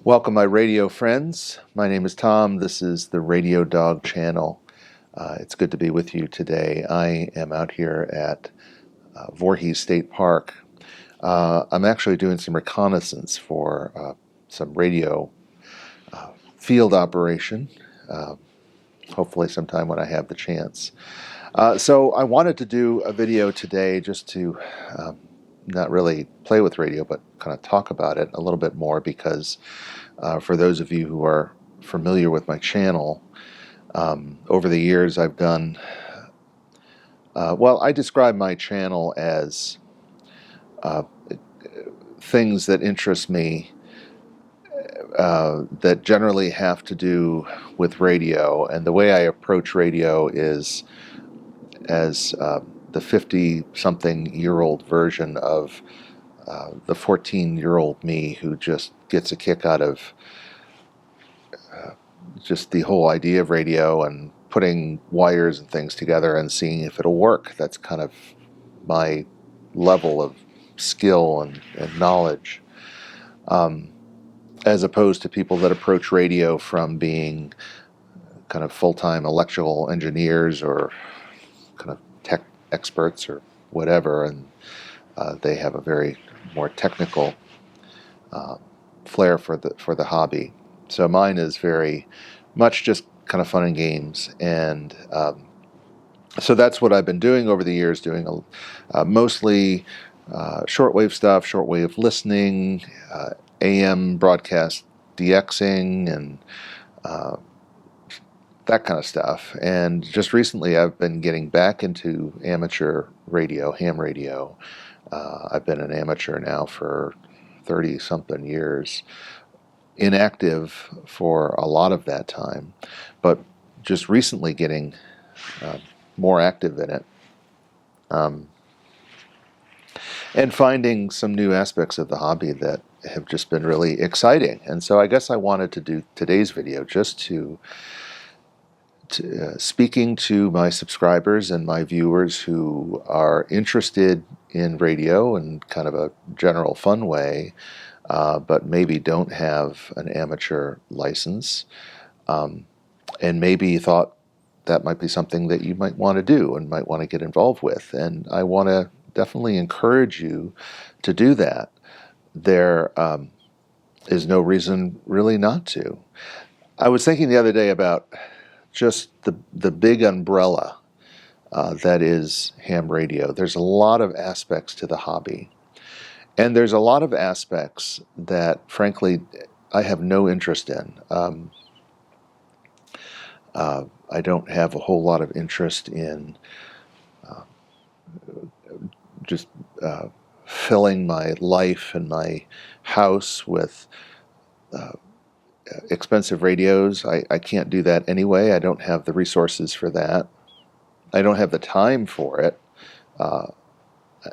Welcome, my radio friends. My name is Tom. This is the Radio Dog channel. It's good to be with you today. I am out here at Voorhees State Park. I'm actually doing some reconnaissance for some radio field operation, hopefully sometime when I have the chance. So I wanted to do a video today just to not really play with radio, but kind of talk about it a little bit more because for those of you who are familiar with my channel, over the years I've done, I describe my channel as things that interest me that generally have to do with radio, and the way I approach radio is as the 50-something-year-old version of the 14-year-old me who just gets a kick out of just the whole idea of radio and putting wires and things together and seeing if it'll work. That's kind of my level of skill and knowledge, as opposed to people that approach radio from being kind of full-time electrical engineers or kind of tech experts or whatever, and they have a very more technical flair for the hobby. So mine is very much just kind of fun and games, and so that's what I've been doing over the years, doing mostly shortwave stuff, shortwave listening, AM broadcast DXing, and that kind of stuff. And just recently I've been getting back into amateur radio, ham radio. I've been an amateur now for 30-something years, inactive for a lot of that time, but just recently getting more active in it, and finding some new aspects of the hobby that have just been really exciting. And so I guess I wanted to do today's video just to speaking to my subscribers and my viewers who are interested in radio in kind of a general fun way, but maybe don't have an amateur license, and maybe thought that might be something that you might want to do and might want to get involved with. And I want to definitely encourage you to do that. There is no reason really not to. I was thinking the other day about just the big umbrella that is ham radio. There's a lot of aspects to the hobby. And there's a lot of aspects that, frankly, I have no interest in. I don't have a whole lot of interest in just filling my life and my house with expensive radios. I can't do that anyway. I don't have the resources for that. I don't have the time for it.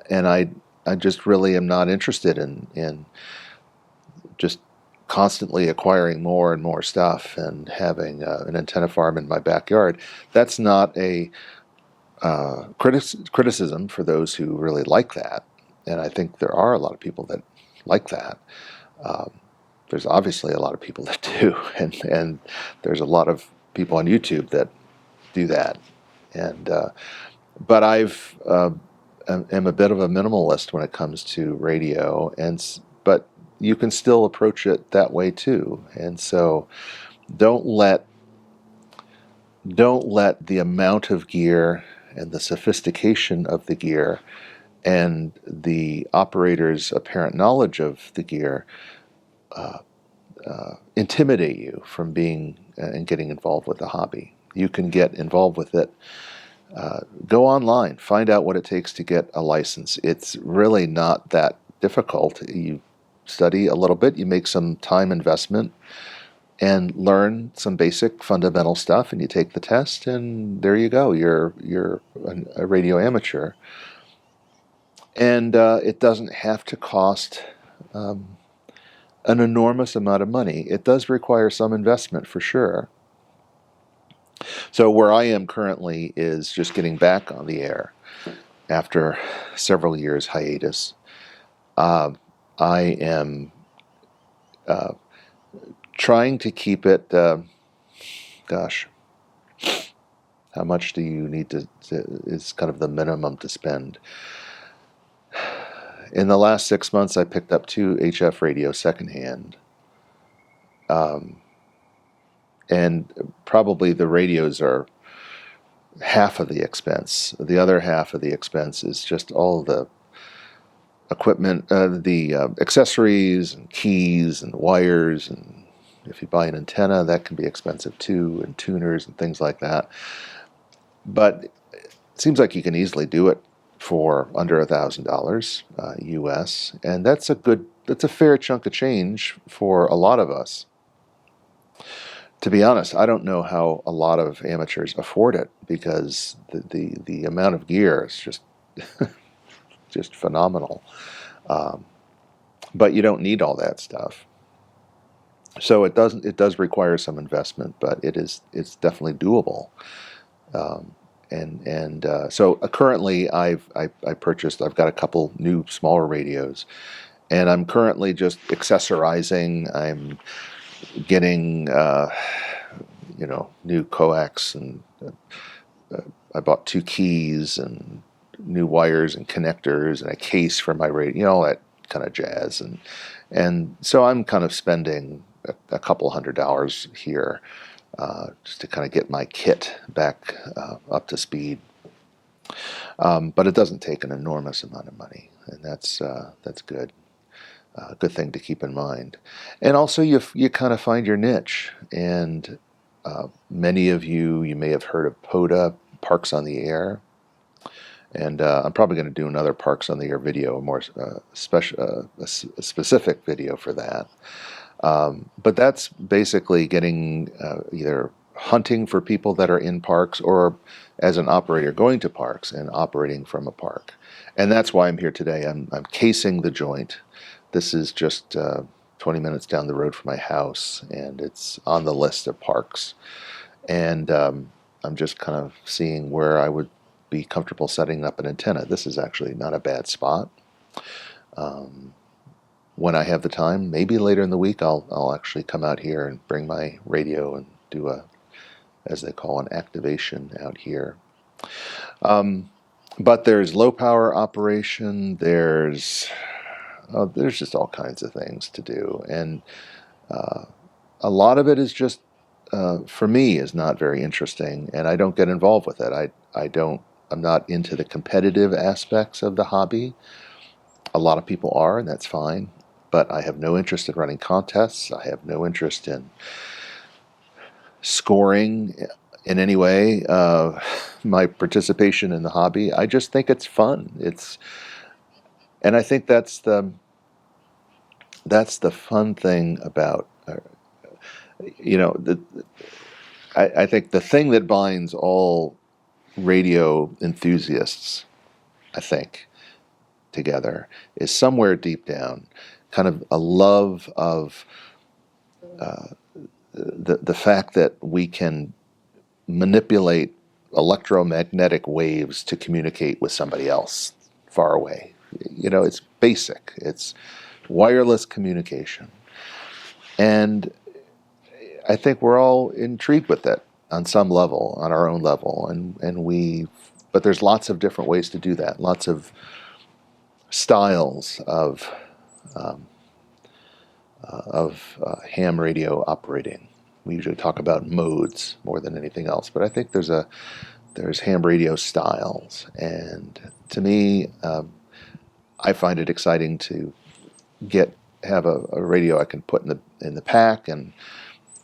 And I just really am not interested in just constantly acquiring more and more stuff and having an antenna farm in my backyard. That's not a criticism for those who really like that, and I think there are a lot of people that like that. There's obviously a lot of people that do, and there's a lot of people on YouTube that do that. And but I've am a bit of a minimalist when it comes to radio, but you can still approach it that way too. And so don't let the amount of gear and the sophistication of the gear and the operator's apparent knowledge of the gear intimidate you from being and getting involved with the hobby. You can get involved with it. Go online, find out what it takes to get a license. It's really not that difficult. You study a little bit, you make some time investment, and learn some basic fundamental stuff, and you take the test, and there you go. You're a radio amateur, and it doesn't have to cost an enormous amount of money. It does require some investment for sure. So where I am currently is just getting back on the air after several years hiatus. I am trying to keep it, gosh, how much do you need to is kind of the minimum to spend. In the last 6 months, I picked up 2 HF radios secondhand. And probably the radios are half of the expense. The other half of the expense is just all the equipment, the accessories and keys and wires, and if you buy an antenna, that can be expensive too, and tuners and things like that. But it seems like you can easily do it for under $1,000 US, and that's a fair chunk of change for a lot of us. To be honest, I don't know how a lot of amateurs afford it, because the amount of gear is just phenomenal. But you don't need all that stuff. So it does require some investment, but it's definitely doable. So currently I purchased, I've got a couple new smaller radios, and I'm currently just accessorizing. I'm getting new coax, and I bought 2 keys and new wires and connectors and a case for my radio, all that kind of jazz. And so I'm kind of spending a couple $100 here, just to kind of get my kit back up to speed. But it doesn't take an enormous amount of money, and that's good. Good thing to keep in mind. And also, you kind of find your niche. And many of you may have heard of POTA, Parks on the Air. And I'm probably going to do another Parks on the Air video, a more specific video for that. But that's basically getting either hunting for people that are in parks, or as an operator going to parks and operating from a park. And that's why I'm here today. I'm casing the joint. This is just 20 minutes down the road from my house, and it's on the list of parks. And I'm just kind of seeing where I would be comfortable setting up an antenna. This is actually not a bad spot. When I have the time, maybe later in the week, I'll actually come out here and bring my radio and do as they call, an activation out here. But there's low power operation. There's just all kinds of things to do, and a lot of it is just for me is not very interesting, and I don't get involved with it. I'm not into the competitive aspects of the hobby. A lot of people are, and that's fine. But I have no interest in running contests. I have no interest in scoring in any way my participation in the hobby. I just think it's fun. And I think that's the fun thing about I think the thing that binds all radio enthusiasts, I think, together is somewhere deep down kind of a love of the fact that we can manipulate electromagnetic waves to communicate with somebody else far away. It's basic. It's wireless communication. And I think we're all intrigued with it on some level, on our own level. But there's lots of different ways to do that, lots of styles of ham radio operating. We usually talk about modes more than anything else, but I think there's ham radio styles, and to me, I find it exciting to have a radio I can put in the pack and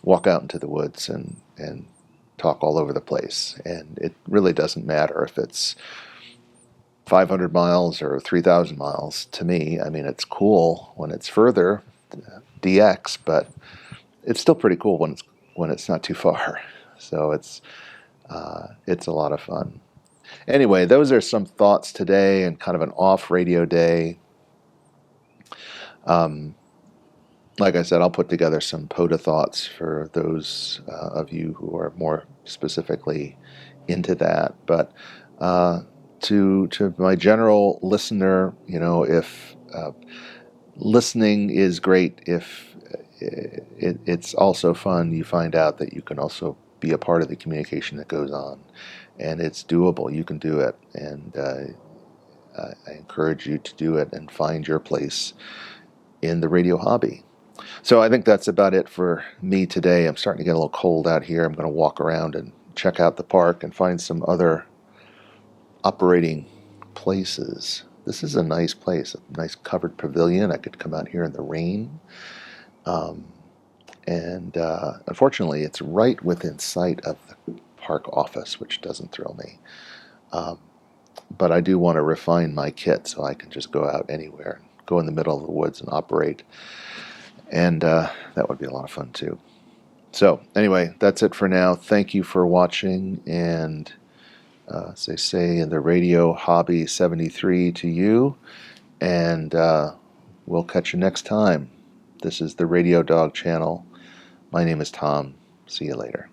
walk out into the woods and talk all over the place. And it really doesn't matter if it's 500 miles or 3,000 miles to me. I mean, it's cool when it's further, DX, but it's still pretty cool when it's not too far. So it's a lot of fun. Anyway, those are some thoughts today, and kind of an off radio day. Like I said, I'll put together some POTA thoughts for those of you who are more specifically into that. But to my general listener, if listening is great, if it's also fun. You find out that you can also be a part of the communication that goes on, and it's doable. You can do it, and I encourage you to do it and find your place in the radio hobby. So I think that's about it for me today. I'm starting to get a little cold out here. I'm going to walk around and check out the park and find some other operating places. This is a nice place, a nice covered pavilion. I could come out here in the rain. Um, and unfortunately, it's right within sight of the park office, which doesn't thrill me. Um, but I do want to refine my kit so I can just go out anywhere, go in the middle of the woods and operate. And that would be a lot of fun too. So anyway, that's it for now. Thank you for watching, and as they say in the radio hobby, 73 to you, and we'll catch you next time. This is the Radio Dog channel. My name is Tom. See you later.